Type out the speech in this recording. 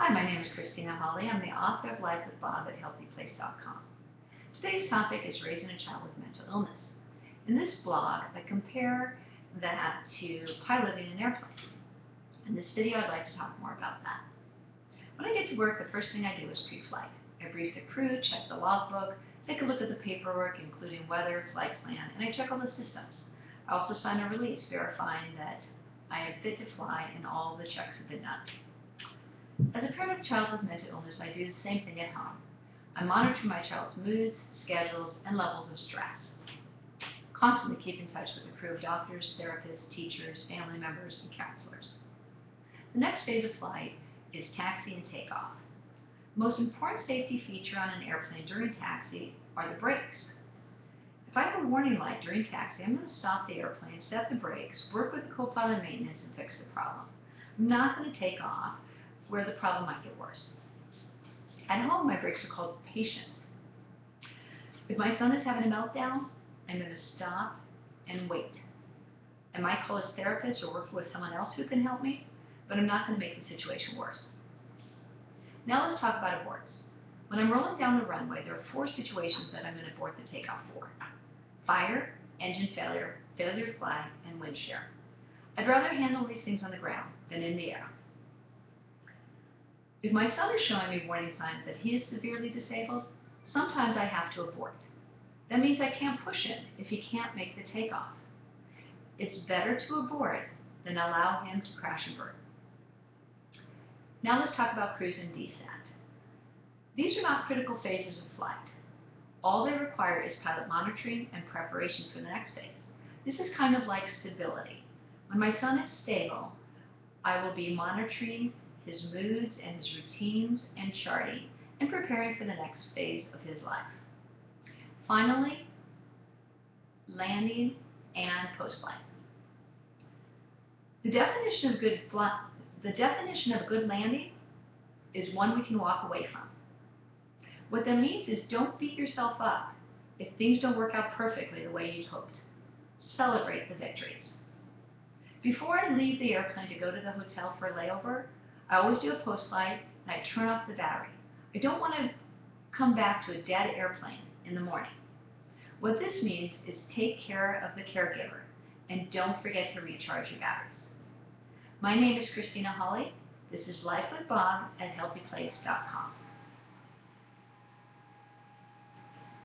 Hi, my name is Christina Halli. I'm the author of Life with Bob at HealthyPlace.com. Today's topic is raising a child with mental illness. In this blog, I compare that to piloting an airplane. In this video, I'd like to talk more about that. When I get to work, the first thing I do is pre-flight. I brief the crew, check the logbook, take a look at the paperwork, including weather, flight plan, and I check all the systems. I also sign a release verifying that I am fit to fly and all the checks have been done. As a parent of a child with mental illness, I do the same thing at home. I monitor my child's moods, schedules, and levels of stress. Constantly keep in touch with the crew of doctors, therapists, teachers, family members, and counselors. The next phase of flight is taxi and takeoff. The most important safety feature on an airplane during taxi are the brakes. If I have a warning light during taxi, I'm going to stop the airplane, set the brakes, work with the co-pilot maintenance, and fix the problem. I'm not going to take off where the problem might get worse. At home, my brakes are called patience. If my son is having a meltdown, I'm going to stop and wait. I might call his therapist or work with someone else who can help me, but I'm not going to make the situation worse. Now let's talk about aborts. When I'm rolling down the runway, there are 4 situations that I'm going to abort the takeoff for: fire, engine failure, failure to fly, and wind shear. I'd rather handle these things on the ground than in the air. If my son is showing me warning signs that he is severely disabled, sometimes I have to abort. That means I can't push him if he can't make the takeoff. It's better to abort than allow him to crash and burn. Now let's talk about cruise and descent. These are not critical phases of flight. All they require is pilot monitoring and preparation for the next phase. This is kind of like stability. When my son is stable, I will be monitoring his moods and his routines and charting and preparing for the next phase of his life. Finally, landing and post-flight. The definition of a good landing is one we can walk away from. What that means is don't beat yourself up if things don't work out perfectly the way you'd hoped. Celebrate the victories. Before I leave the airplane to go to the hotel for a layover, I always do a post-flight and I turn off the battery. I don't want to come back to a dead airplane in the morning. What this means is take care of the caregiver and don't forget to recharge your batteries. My name is Christina Halli. This is Life with Bob at HealthyPlace.com.